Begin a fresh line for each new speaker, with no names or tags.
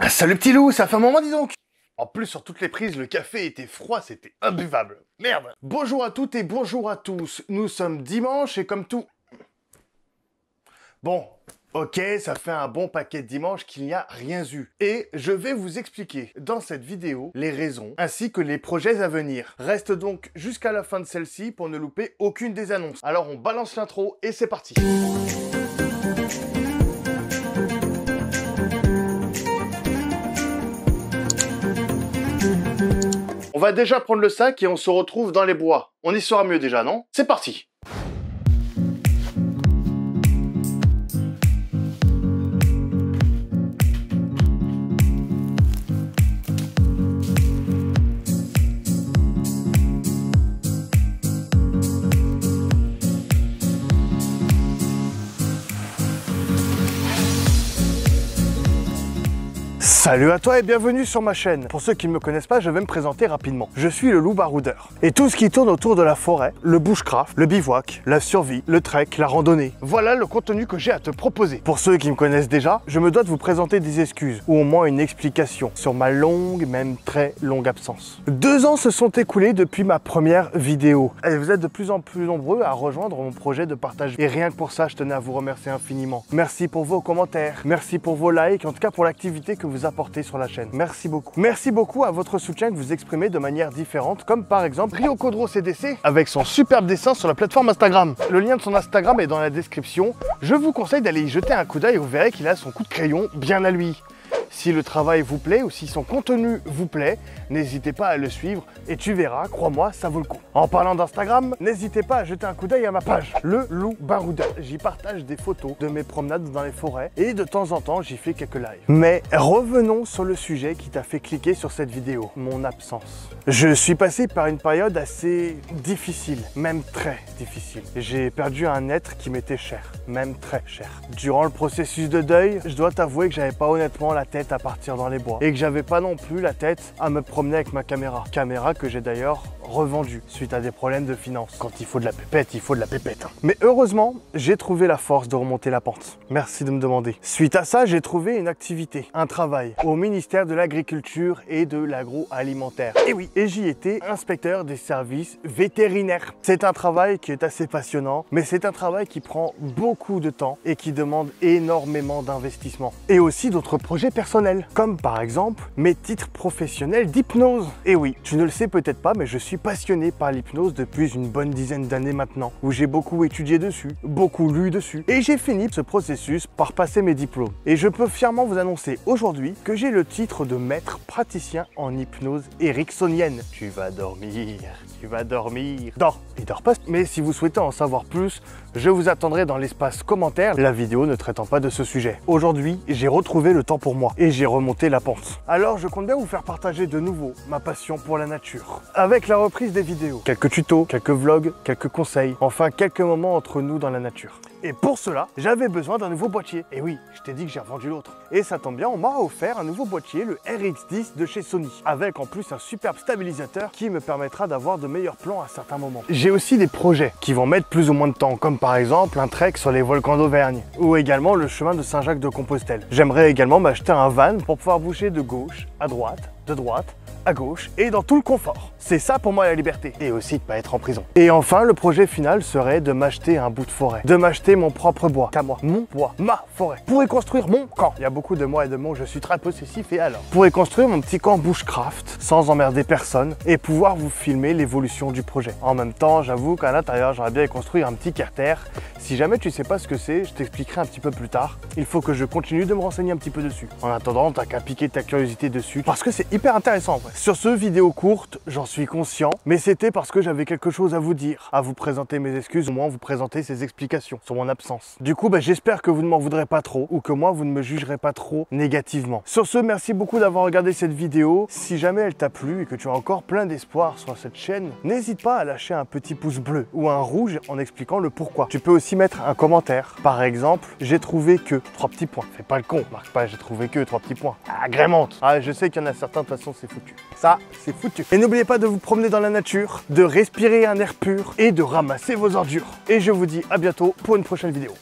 Ah, salut petit loup, ça fait un moment dis donc. En plus, sur toutes les prises, le café était froid, c'était imbuvable. Merde. Bonjour à toutes et bonjour à tous. Nous sommes dimanche et comme tout... Bon, ok, ça fait un bon paquet de dimanche qu'il n'y a rien eu. Et je vais vous expliquer dans cette vidéo les raisons ainsi que les projets à venir. Reste donc jusqu'à la fin de celle-ci pour ne louper aucune des annonces. Alors on balance l'intro et c'est parti. On va déjà prendre le sac et on se retrouve dans les bois. On y sera mieux déjà, non? C'est parti! Salut à toi et bienvenue sur ma chaîne. Pour ceux qui ne me connaissent pas, je vais me présenter rapidement. Je suis le loup baroudeur. Et tout ce qui tourne autour de la forêt, le bushcraft, le bivouac, la survie, le trek, la randonnée. Voilà le contenu que j'ai à te proposer. Pour ceux qui me connaissent déjà, je me dois de vous présenter des excuses, ou au moins une explication, sur ma longue, même très longue absence. 2 ans se sont écoulés depuis ma première vidéo. Et vous êtes de plus en plus nombreux à rejoindre mon projet de partage. Et rien que pour ça, je tenais à vous remercier infiniment. Merci pour vos commentaires, merci pour vos likes, en tout cas pour l'activité que vous apportez sur la chaîne. Merci beaucoup. Merci beaucoup à votre soutien que vous exprimez de manière différente, comme par exemple Ryocodro CDC avec son superbe dessin sur la plateforme Instagram. Le lien de son Instagram est dans la description. Je vous conseille d'aller y jeter un coup d'œil, vous verrez qu'il a son coup de crayon bien à lui. Si le travail vous plaît ou si son contenu vous plaît, n'hésitez pas à le suivre et tu verras, crois-moi, ça vaut le coup. En parlant d'Instagram, n'hésitez pas à jeter un coup d'œil à ma page, le loup baroudeur. J'y partage des photos de mes promenades dans les forêts et de temps en temps, j'y fais quelques lives. Mais revenons sur le sujet qui t'a fait cliquer sur cette vidéo, mon absence. Je suis passé par une période assez difficile, même très difficile. J'ai perdu un être qui m'était cher, même très cher. Durant le processus de deuil, je dois t'avouer que j'avais pas honnêtement la tête à partir dans les bois et que j'avais pas non plus la tête à me promener avec ma caméra que j'ai d'ailleurs revendue suite à des problèmes de finances. Quand il faut de la pépette, il faut de la pépette. Mais heureusement, j'ai trouvé la force de remonter la pente. Merci de me demander. Suite à ça, j'ai trouvé une activité, un travail au ministère de l'Agriculture et de l'Agroalimentaire. Et oui, et j'y étais inspecteur des services vétérinaires. C'est un travail qui est assez passionnant, mais c'est un travail qui prend beaucoup de temps et qui demande énormément d'investissement. Et aussi d'autres projets personnels, comme par exemple mes titres professionnels d'hypnose. Et oui, tu ne le sais peut-être pas, mais je suis passionné par l'hypnose depuis une bonne dizaine d'années maintenant, où j'ai beaucoup étudié dessus, beaucoup lu dessus, et j'ai fini ce processus par passer mes diplômes. Et je peux fièrement vous annoncer aujourd'hui que j'ai le titre de maître praticien en hypnose ericksonienne. Tu vas dormir, tu vas dormir. Dors, il dort pas. Mais si vous souhaitez en savoir plus, je vous attendrai dans l'espace commentaire, la vidéo ne traitant pas de ce sujet. Aujourd'hui, j'ai retrouvé le temps pour moi et j'ai remonté la pente. Alors je compte bien vous faire partager de nouveau ma passion pour la nature. Avec la reprise des vidéos, quelques tutos, quelques vlogs, quelques conseils, enfin quelques moments entre nous dans la nature. Et pour cela, j'avais besoin d'un nouveau boîtier. Et oui, je t'ai dit que j'ai revendu l'autre. Et ça tombe bien, on m'a offert un nouveau boîtier, le RX10 de chez Sony, avec en plus un superbe stabilisateur qui me permettra d'avoir de meilleurs plans à certains moments. J'ai aussi des projets qui vont mettre plus ou moins de temps, comme par exemple un trek sur les volcans d'Auvergne, ou également le chemin de Saint-Jacques-de-Compostelle. J'aimerais également m'acheter un van pour pouvoir bouger de gauche à droite, de droite à gauche et dans tout le confort. C'est ça pour moi la liberté. Et aussi de pas être en prison. Et enfin, le projet final serait de m'acheter un bout de forêt. De m'acheter mon propre bois. Qu'à moi. Mon bois. Ma forêt. Pour y construire mon camp. Il y a beaucoup de moi et de mots, je suis très possessif et alors. Pour y construire mon petit camp bushcraft, sans emmerder personne, et pouvoir vous filmer l'évolution du projet. En même temps, j'avoue qu'à l'intérieur, j'aurais bien y construire un petit carter. Si jamais tu sais pas ce que c'est, je t'expliquerai un petit peu plus tard. Il faut que je continue de me renseigner un petit peu dessus. En attendant, t'as qu'à piquer ta curiosité dessus, parce que c'est hyper intéressant en vrai. Sur ce, vidéo courte, j'en suis conscient, mais c'était parce que j'avais quelque chose à vous dire, à vous présenter mes excuses, au moins vous présenter ces explications sur mon absence. Du coup, j'espère que vous ne m'en voudrez pas trop, ou que moi, vous ne me jugerez pas trop négativement. Sur ce, merci beaucoup d'avoir regardé cette vidéo. Si jamais elle t'a plu et que tu as encore plein d'espoir sur cette chaîne, n'hésite pas à lâcher un petit pouce bleu ou un rouge en expliquant le pourquoi. Tu peux aussi mettre un commentaire. Par exemple, j'ai trouvé que 3 petits points. Fais pas le con, marque pas j'ai trouvé que 3 petits points. Agrémente. Ah, je sais qu'il y en a certains, de toute façon, c'est foutu. Ça, c'est foutu. Et n'oubliez pas de vous promener dans la nature, de respirer un air pur et de ramasser vos ordures. Et je vous dis à bientôt pour une prochaine vidéo.